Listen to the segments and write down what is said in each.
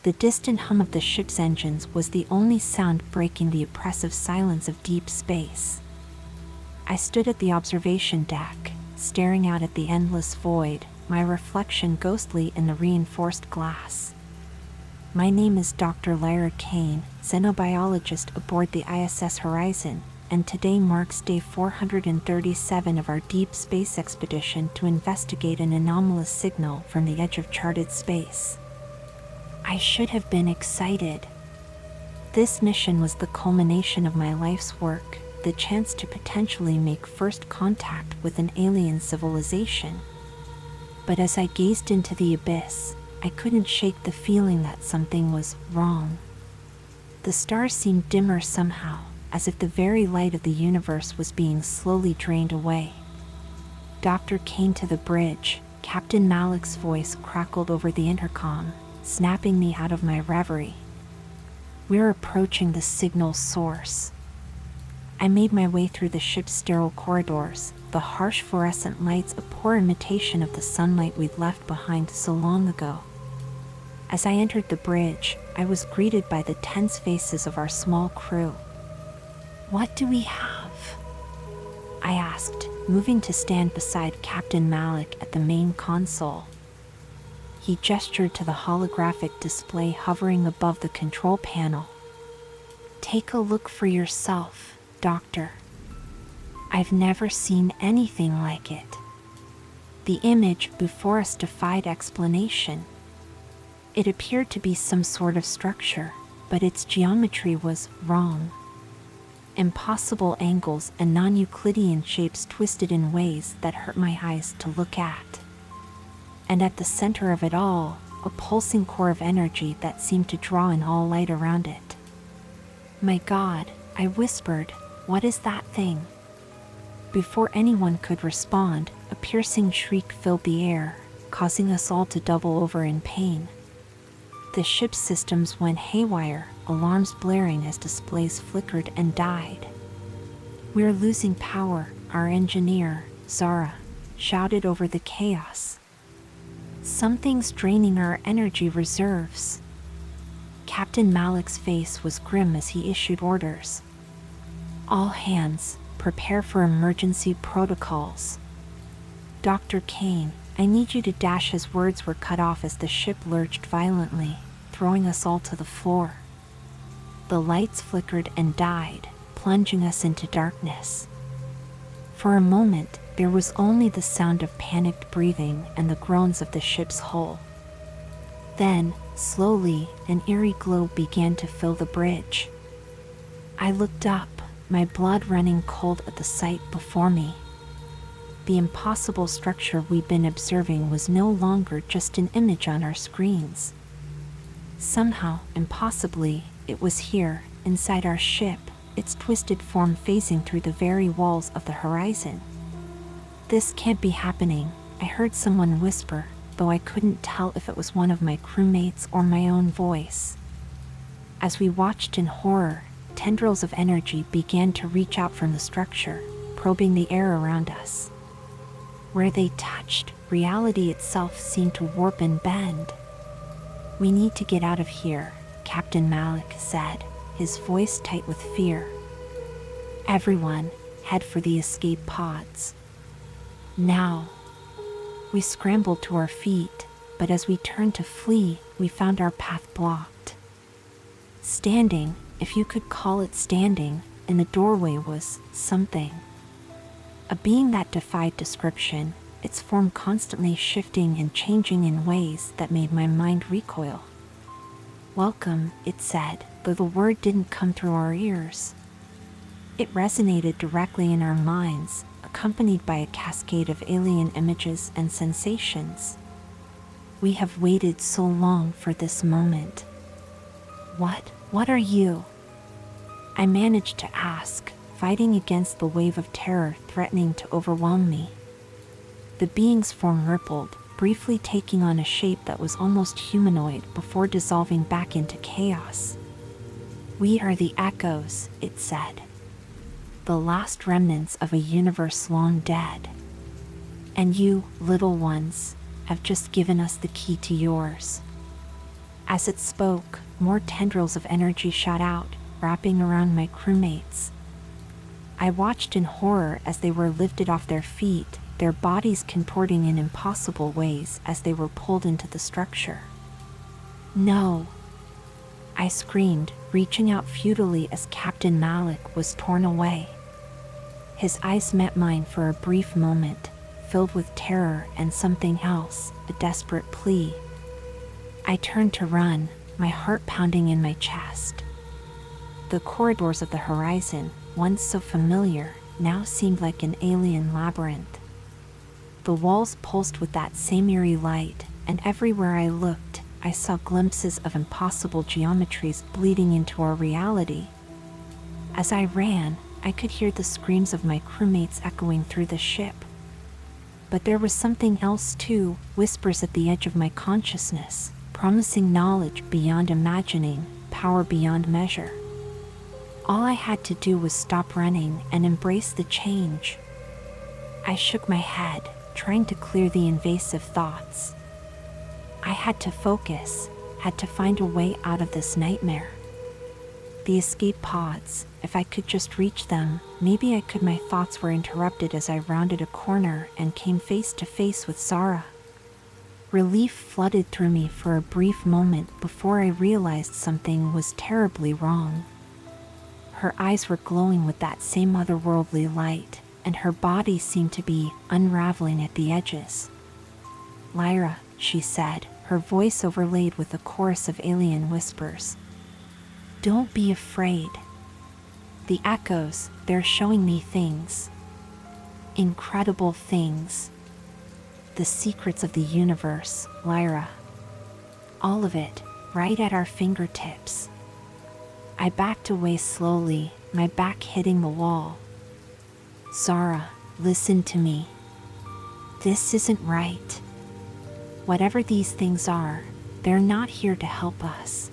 The distant hum of the ship's engines was the only sound breaking the oppressive silence of deep space. I stood at the observation deck, staring out at the endless void, my reflection ghostly in the reinforced glass. My name is Dr. Lyra Kane, xenobiologist aboard the ISS Horizon, and today marks day 437 of our deep space expedition to investigate an anomalous signal from the edge of charted space. I should have been excited. This mission was the culmination of my life's work, the chance to potentially make first contact with an alien civilization. But as I gazed into the abyss, I couldn't shake the feeling that something was wrong. The stars seemed dimmer somehow, as if the very light of the universe was being slowly drained away. Dr. Kane to the bridge, Captain Malik's voice crackled over the intercom, snapping me out of my reverie. We're approaching the signal source. I made my way through the ship's sterile corridors, the harsh fluorescent lights a poor imitation of the sunlight we'd left behind so long ago. As I entered the bridge, I was greeted by the tense faces of our small crew. "What do we have?" I asked, moving to stand beside Captain Malik at the main console. He gestured to the holographic display hovering above the control panel. "Take a look for yourself, Doctor. I've never seen anything like it." The image before us defied explanation. It appeared to be some sort of structure, but its geometry was wrong. Impossible angles and non-Euclidean shapes twisted in ways that hurt my eyes to look at. And at the center of it all, a pulsing core of energy that seemed to draw in all light around it. "My God," I whispered, "what is that thing?" Before anyone could respond, a piercing shriek filled the air, causing us all to double over in pain. The ship's systems went haywire, alarms blaring as displays flickered and died. "We're losing power," our engineer, Zara, shouted over the chaos. "Something's draining our energy reserves." Captain Malik's face was grim as he issued orders. "All hands, prepare for emergency protocols." "Dr. Kane, I need you to dash." His words were cut off as the ship lurched violently, throwing us all to the floor. The lights flickered and died, plunging us into darkness. For a moment, there was only the sound of panicked breathing and the groans of the ship's hull. Then, slowly, an eerie glow began to fill the bridge. I looked up, my blood running cold at the sight before me. The impossible structure we'd been observing was no longer just an image on our screens. Somehow, impossibly, it was here, inside our ship, its twisted form phasing through the very walls of the horizon. "This can't be happening," I heard someone whisper, though I couldn't tell if it was one of my crewmates or my own voice. As we watched in horror, tendrils of energy began to reach out from the structure, probing the air around us. Where they touched, reality itself seemed to warp and bend. "We need to get out of here," Captain Malik said, his voice tight with fear. "Everyone, head for the escape pods. Now." We scrambled to our feet, but as we turned to flee, we found our path blocked. Standing, if you could call it standing, in the doorway was something. A being that defied description, its form constantly shifting and changing in ways that made my mind recoil. "Welcome," it said, though the word didn't come through our ears. It resonated directly in our minds, accompanied by a cascade of alien images and sensations. "We have waited so long for this moment." What are you?" I managed to ask, fighting against the wave of terror threatening to overwhelm me. The being's form rippled, briefly taking on a shape that was almost humanoid before dissolving back into chaos. "We are the echoes," it said. "The last remnants of a universe long dead. And you, little ones, have just given us the key to yours." As it spoke, more tendrils of energy shot out, wrapping around my crewmates. I watched in horror as they were lifted off their feet, their bodies contorting in impossible ways as they were pulled into the structure. "No!" I screamed, reaching out futilely as Captain Malik was torn away. His eyes met mine for a brief moment, filled with terror and something else, a desperate plea. I turned to run, my heart pounding in my chest. The corridors of the horizon, once so familiar, now seemed like an alien labyrinth. The walls pulsed with that same eerie light, and everywhere I looked, I saw glimpses of impossible geometries bleeding into our reality. As I ran, I could hear the screams of my crewmates echoing through the ship. But there was something else too, whispers at the edge of my consciousness, promising knowledge beyond imagining, power beyond measure. All I had to do was stop running and embrace the change. I shook my head, trying to clear the invasive thoughts. I had to focus, had to find a way out of this nightmare. The escape pods, if I could just reach them, maybe I could. My thoughts were interrupted as I rounded a corner and came face to face with Zara. Relief flooded through me for a brief moment before I realized something was terribly wrong. Her eyes were glowing with that same otherworldly light, and her body seemed to be unraveling at the edges. "Lyra," she said, her voice overlaid with a chorus of alien whispers. "Don't be afraid. The echoes, they're showing me things. Incredible things. The secrets of the universe, Lyra. All of it, right at our fingertips." I backed away slowly, my back hitting the wall. "Zara, listen to me. This isn't right. Whatever these things are, they're not here to help us.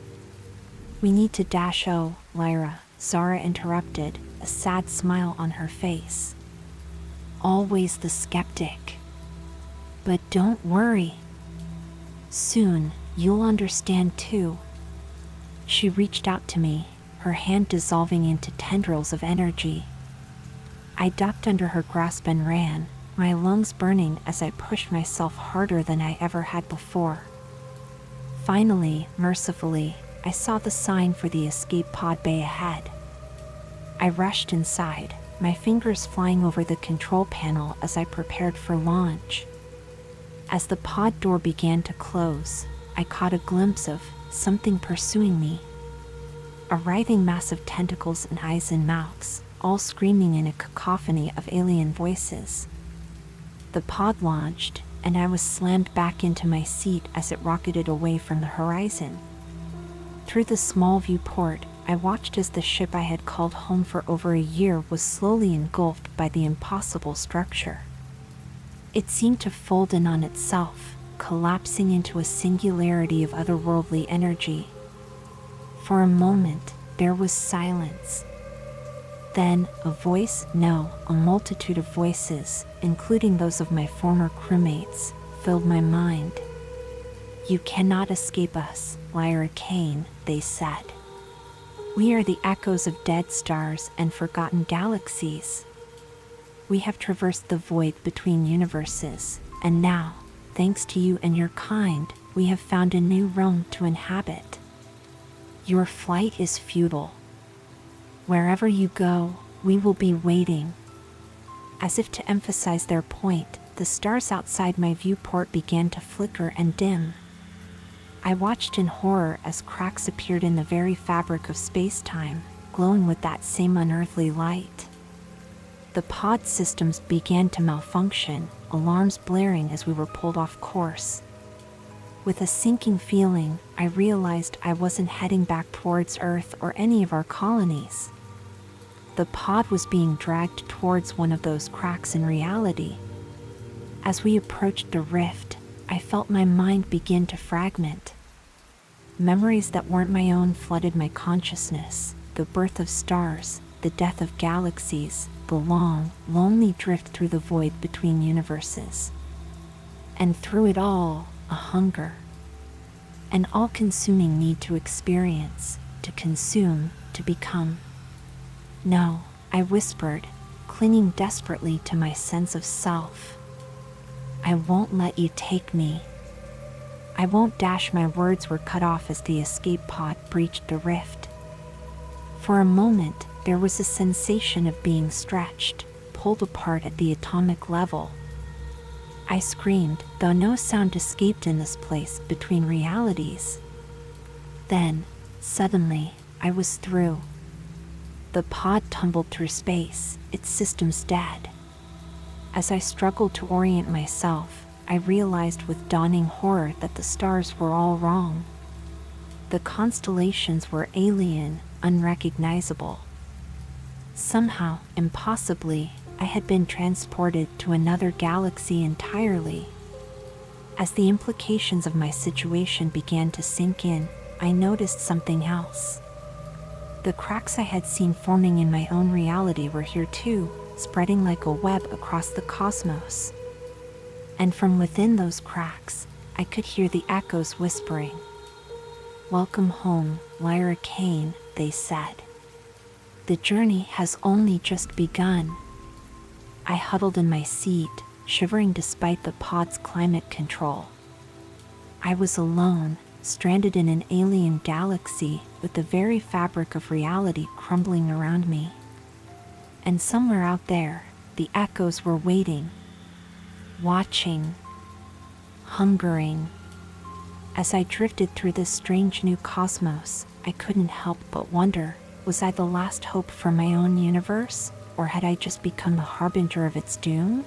We need to dash." "Oh, Lyra," Zara interrupted, a sad smile on her face. "Always the skeptic. But don't worry. Soon, you'll understand too." She reached out to me, her hand dissolving into tendrils of energy. I ducked under her grasp and ran, my lungs burning as I pushed myself harder than I ever had before. Finally, mercifully, I saw the sign for the escape pod bay ahead. I rushed inside, my fingers flying over the control panel as I prepared for launch. As the pod door began to close, I caught a glimpse of something pursuing me. A writhing mass of tentacles and eyes and mouths, all screaming in a cacophony of alien voices. The pod launched, and I was slammed back into my seat as it rocketed away from the horizon. Through the small viewport, I watched as the ship I had called home for over a year was slowly engulfed by the impossible structure. It seemed to fold in on itself, collapsing into a singularity of otherworldly energy. For a moment, there was silence. Then, a voice, no, a multitude of voices, including those of my former crewmates, filled my mind. "You cannot escape us, Lyra Kane," they said. "We are the echoes of dead stars and forgotten galaxies. We have traversed the void between universes, and now, thanks to you and your kind, we have found a new realm to inhabit. Your flight is futile. Wherever you go, we will be waiting." As if to emphasize their point, the stars outside my viewport began to flicker and dim. I watched in horror as cracks appeared in the very fabric of space-time, glowing with that same unearthly light. The pod systems began to malfunction, alarms blaring as we were pulled off course. With a sinking feeling, I realized I wasn't heading back towards Earth or any of our colonies. The pod was being dragged towards one of those cracks in reality. As we approached the rift, I felt my mind begin to fragment. Memories that weren't my own flooded my consciousness: the birth of stars, the death of galaxies, the long, lonely drift through the void between universes. And through it all, a hunger. an all-consuming need to experience, to consume, to become. No, I whispered, clinging desperately to my sense of self. I won't let you take me. I won't. My words were cut off as the escape pod breached the rift. For a moment, there was a sensation of being stretched, pulled apart at the atomic level. I screamed, though no sound escaped in this place between realities. Then, suddenly, I was through. The pod tumbled through space, its systems dead. As I struggled to orient myself, I realized with dawning horror that the stars were all wrong. The constellations were alien, unrecognizable. Somehow, impossibly, I had been transported to another galaxy entirely. As the implications of my situation began to sink in, I noticed something else. The cracks I had seen forming in my own reality were here too, spreading like a web across the cosmos. And from within those cracks, I could hear the echoes whispering. "Welcome home, Lyra Kane," they said. "The journey has only just begun." I huddled in my seat, shivering despite the pod's climate control. I was alone, stranded in an alien galaxy with the very fabric of reality crumbling around me. And somewhere out there, the echoes were waiting, watching, hungering. As I drifted through this strange new cosmos, I couldn't help but wonder, was I the last hope for my own universe, or had I just become the harbinger of its doom?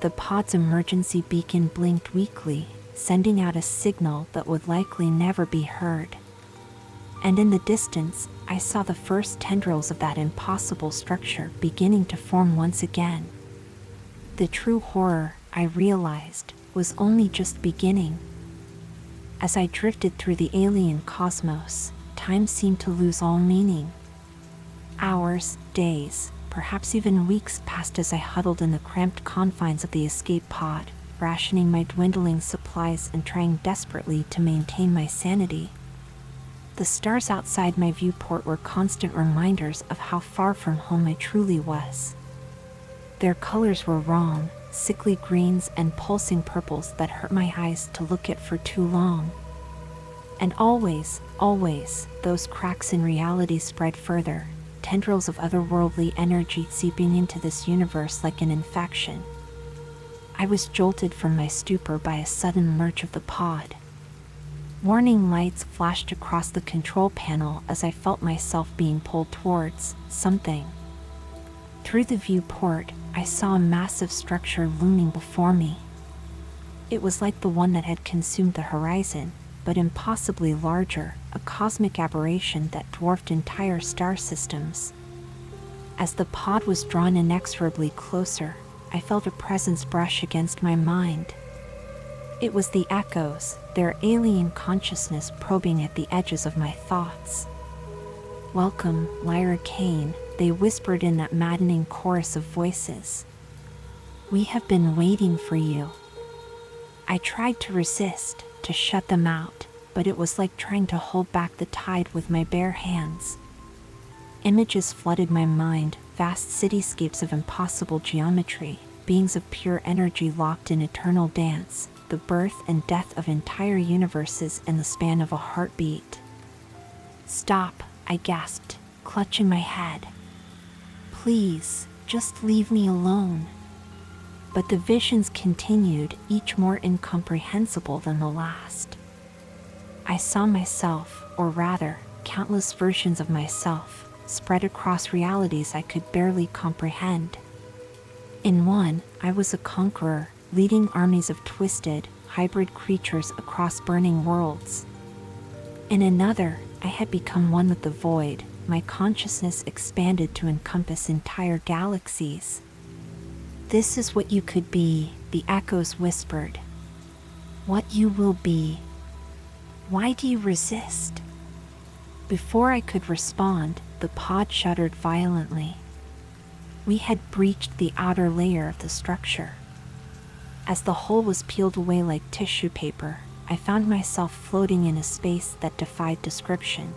The pod's emergency beacon blinked weakly, sending out a signal that would likely never be heard. And in the distance, I saw the first tendrils of that impossible structure beginning to form once again. The true horror, I realized, was only just beginning. As I drifted through the alien cosmos, time seemed to lose all meaning. Hours, days, perhaps even weeks passed as I huddled in the cramped confines of the escape pod, rationing my dwindling supplies and trying desperately to maintain my sanity. The stars outside my viewport were constant reminders of how far from home I truly was. Their colors were wrong, sickly greens and pulsing purples that hurt my eyes to look at for too long. And always, those cracks in reality spread further, tendrils of otherworldly energy seeping into this universe like an infection. I was jolted from my stupor by a sudden lurch of the pod. Warning lights flashed across the control panel as I felt myself being pulled towards something. Through the viewport, I saw a massive structure looming before me. It was like the one that had consumed the horizon, but impossibly larger, a cosmic aberration that dwarfed entire star systems. As the pod was drawn inexorably closer, I felt a presence brush against my mind. It was the echoes, their alien consciousness probing at the edges of my thoughts. "Welcome, Lyra Kane," they whispered in that maddening chorus of voices. "We have been waiting for you." I tried to resist, to shut them out, but it was like trying to hold back the tide with my bare hands. Images flooded my mind, vast cityscapes of impossible geometry, beings of pure energy locked in eternal dance, the birth and death of entire universes in the span of a heartbeat. "Stop," I gasped, clutching my head. "Please, just leave me alone." But the visions continued, each more incomprehensible than the last. I saw myself, or rather, countless versions of myself, spread across realities I could barely comprehend. In one, I was a conqueror, leading armies of twisted, hybrid creatures across burning worlds. In another, I had become one with the void, my consciousness expanded to encompass entire galaxies. "This is what you could be," the echoes whispered. "What you will be. Why do you resist?" Before I could respond, the pod shuddered violently. We had breached the outer layer of the structure. As the hull was peeled away like tissue paper, I found myself floating in a space that defied description.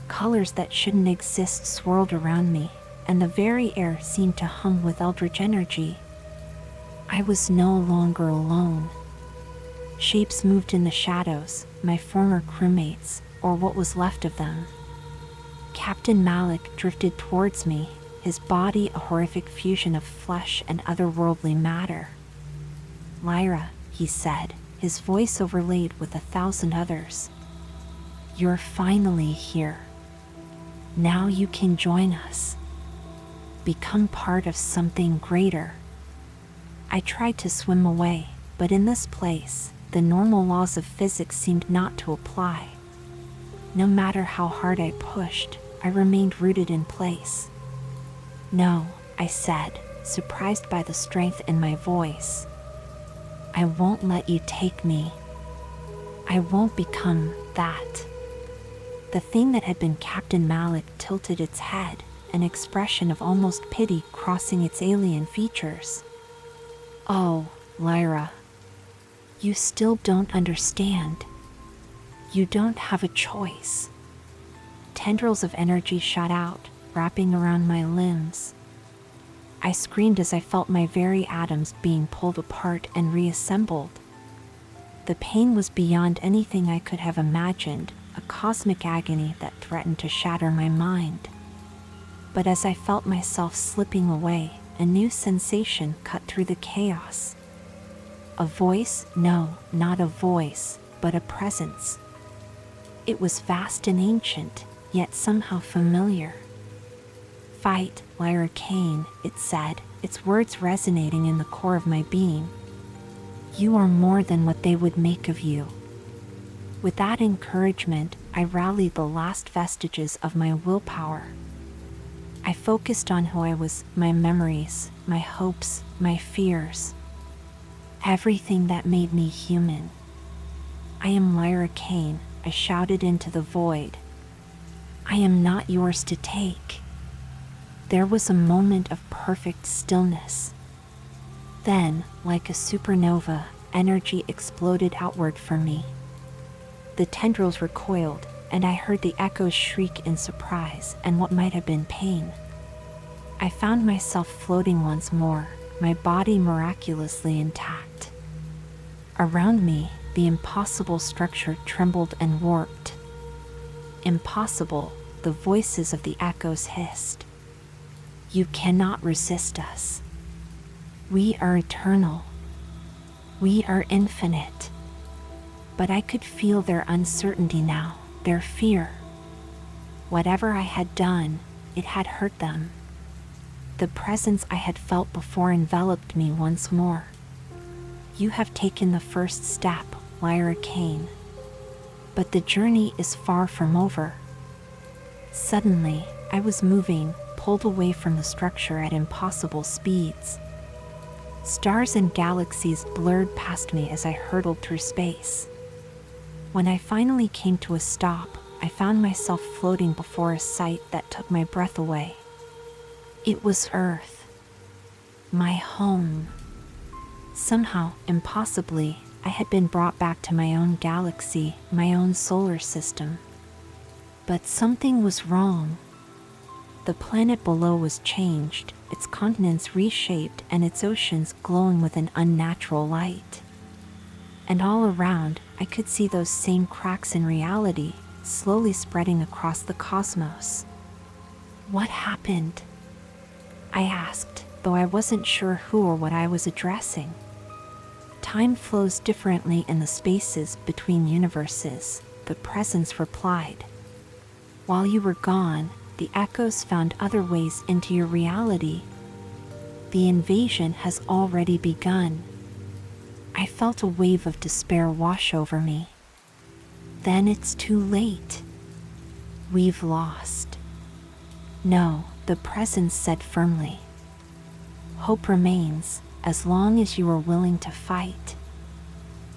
Colors that shouldn't exist swirled around me, and the very air seemed to hum with eldritch energy. I was no longer alone. Shapes moved in the shadows, my former crewmates, or what was left of them. Captain Malik drifted towards me, his body a horrific fusion of flesh and otherworldly matter. "Lyra," he said, his voice overlaid with 1,000 others. "You're finally here. Now you can join us. Become part of something greater." I tried to swim away, but in this place, the normal laws of physics seemed not to apply. No matter how hard I pushed, I remained rooted in place. "No," I said, surprised by the strength in my voice. "I won't let you take me. I won't become that." The thing that had been Captain Malik tilted its head, an expression of almost pity crossing its alien features. "Oh, Lyra. You still don't understand. You don't have a choice." Tendrils of energy shot out, wrapping around my limbs. I screamed as I felt my very atoms being pulled apart and reassembled. The pain was beyond anything I could have imagined, a cosmic agony that threatened to shatter my mind. But as I felt myself slipping away, a new sensation cut through the chaos. A voice, no, not a voice, but a presence. It was vast and ancient, yet somehow familiar. "Fight, Lyra Kane," it said, its words resonating in the core of my being. "You are more than what they would make of you." With that encouragement, I rallied the last vestiges of my willpower. I focused on who I was, my memories, my hopes, my fears. Everything that made me human. "I am Lyra Kane," I shouted into the void. "I am not yours to take." There was a moment of perfect stillness. Then, like a supernova, energy exploded outward from me. The tendrils recoiled, and I heard the echoes shriek in surprise and what might have been pain. I found myself floating once more, my body miraculously intact. Around me, the impossible structure trembled and warped. "Impossible," the voices of the echoes hissed. "You cannot resist us. We are eternal. We are infinite." But I could feel their uncertainty now, their fear. Whatever I had done, it had hurt them. The presence I had felt before enveloped me once more. "You have taken the first step, Lyra Kane. But the journey is far from over." Suddenly, I was moving, pulled away from the structure at impossible speeds. Stars and galaxies blurred past me as I hurtled through space. When I finally came to a stop, I found myself floating before a sight that took my breath away. It was Earth. My home. Somehow, impossibly, I had been brought back to my own galaxy, my own solar system. But something was wrong. The planet below was changed, its continents reshaped and its oceans glowing with an unnatural light. And all around, I could see those same cracks in reality, slowly spreading across the cosmos. What happened? I asked, though I wasn't sure who or what I was addressing. Time flows differently in the spaces between universes, the presence replied. While you were gone, the echoes found other ways into your reality. The invasion has already begun. I felt a wave of despair wash over me. Then it's too late. We've lost. No, the presence said firmly. Hope remains, as long as you are willing to fight.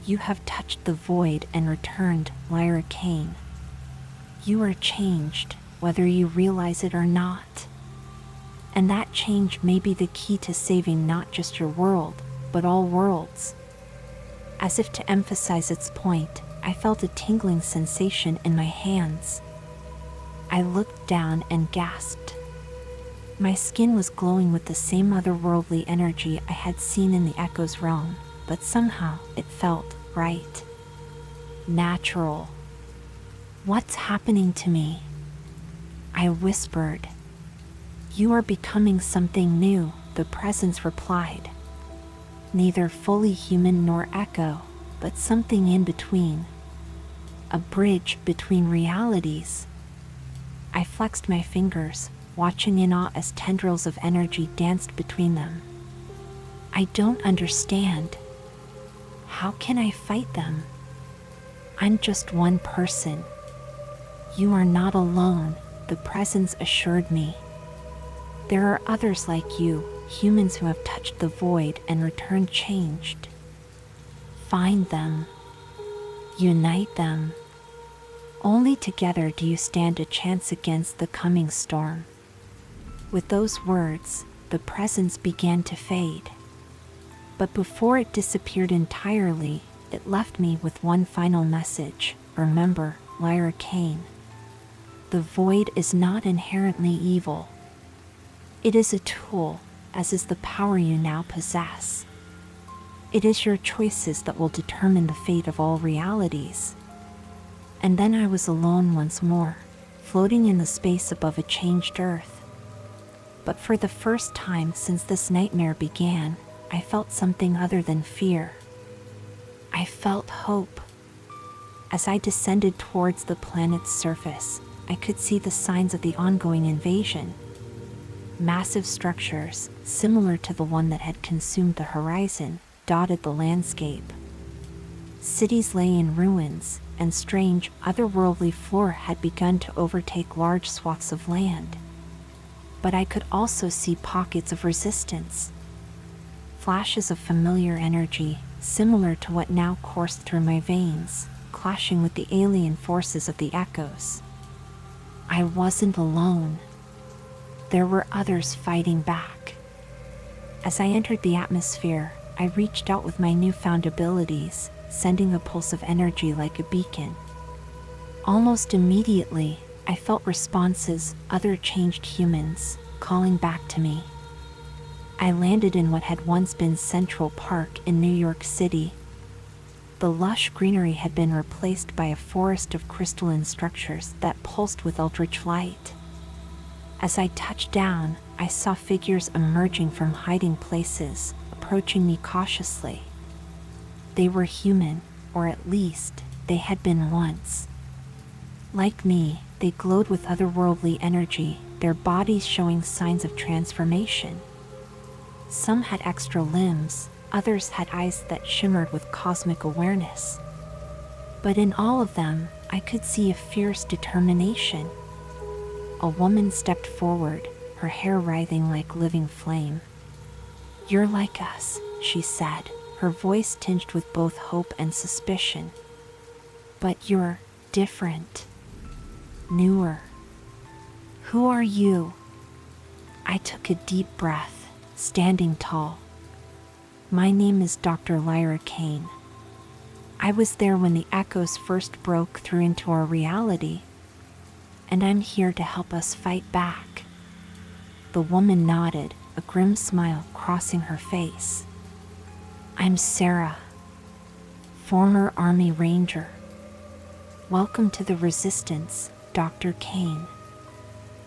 You have touched the void and returned, Lyra Kane. You are changed, whether you realize it or not. And that change may be the key to saving not just your world, but all worlds. As if to emphasize its point, I felt a tingling sensation in my hands. I looked down and gasped. My skin was glowing with the same otherworldly energy I had seen in the Echo's realm, but somehow it felt right. Natural. "What's happening to me?" I whispered. "You are becoming something new," the presence replied. "Neither fully human nor Echo, but something in between. A bridge between realities." I flexed my fingers, watching in awe as tendrils of energy danced between them. "I don't understand. How can I fight them? I'm just one person." "You are not alone," the presence assured me. "There are others like you, humans who have touched the void and returned changed. Find them. Unite them. Only together do you stand a chance against the coming storm." With those words, the presence began to fade. But before it disappeared entirely, it left me with one final message. "Remember, Lyra Kane. The void is not inherently evil. It is a tool, as is the power you now possess. It is your choices that will determine the fate of all realities." And then I was alone once more, floating in the space above a changed earth. But for the first time since this nightmare began, I felt something other than fear. I felt hope. As I descended towards the planet's surface, I could see the signs of the ongoing invasion. Massive structures, similar to the one that had consumed the horizon, dotted the landscape. Cities lay in ruins, and strange, otherworldly flora had begun to overtake large swaths of land. But I could also see pockets of resistance. Flashes of familiar energy, similar to what now coursed through my veins, clashing with the alien forces of the Echoes. I wasn't alone. There were others fighting back. As I entered the atmosphere, I reached out with my newfound abilities, sending a pulse of energy like a beacon. Almost immediately, I felt responses, other changed humans, calling back to me. I landed in what had once been Central Park in New York City. The lush greenery had been replaced by a forest of crystalline structures that pulsed with eldritch light. As I touched down, I saw figures emerging from hiding places, approaching me cautiously. They were human, or at least, they had been once. Like me, they glowed with otherworldly energy, their bodies showing signs of transformation. Some had extra limbs, others had eyes that shimmered with cosmic awareness. But in all of them, I could see a fierce determination. A woman stepped forward, her hair writhing like living flame. "You're like us," she said, her voice tinged with both hope and suspicion. "But you're different. Newer. Who are you?" I took a deep breath, standing tall. "My name is Dr. Lyra Kane. I was there when the Echoes first broke through into our reality, and I'm here to help us fight back." The woman nodded, a grim smile crossing her face. "I'm Sarah, former Army Ranger. Welcome to the Resistance, Dr. Kane.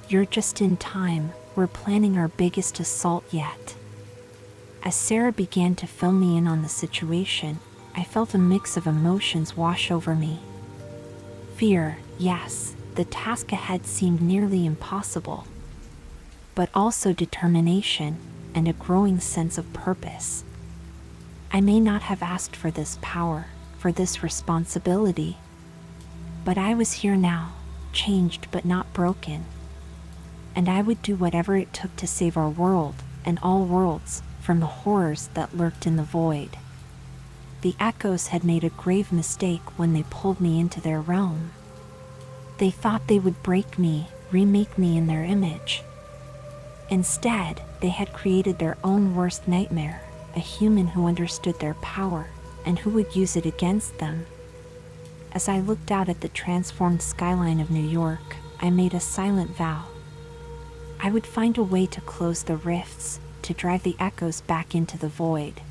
You're just in time, we're planning our biggest assault yet." As Sarah began to fill me in on the situation, I felt a mix of emotions wash over me. Fear, yes, the task ahead seemed nearly impossible. But also determination, and a growing sense of purpose. I may not have asked for this power, for this responsibility. But I was here now, changed but not broken. And I would do whatever it took to save our world, and all worlds, from the horrors that lurked in the void. The Echoes had made a grave mistake when they pulled me into their realm. They thought they would break me, remake me in their image. Instead, they had created their own worst nightmare, a human who understood their power, and who would use it against them. As I looked out at the transformed skyline of New York, I made a silent vow. I would find a way to close the rifts, to drive the echoes back into the void.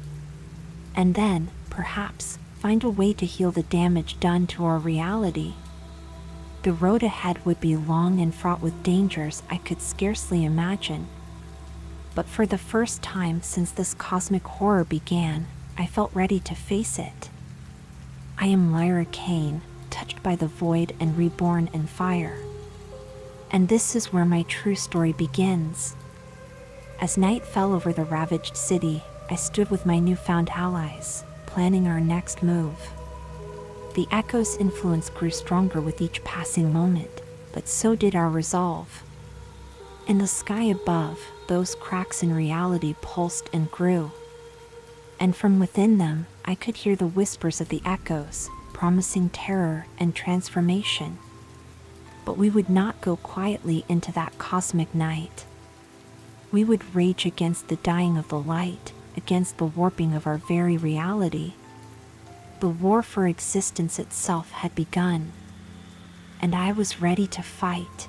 And then, perhaps, find a way to heal the damage done to our reality. The road ahead would be long and fraught with dangers I could scarcely imagine. But for the first time since this cosmic horror began, I felt ready to face it. I am Lyra Kane, touched by the void and reborn in fire. And this is where my true story begins. As night fell over the ravaged city, I stood with my newfound allies, planning our next move. The echo's influence grew stronger with each passing moment, but so did our resolve. In the sky above, those cracks in reality pulsed and grew. And from within them, I could hear the whispers of the echoes, promising terror and transformation. But we would not go quietly into that cosmic night. We would rage against the dying of the light, against the warping of our very reality. The war for existence itself had begun. And I was ready to fight.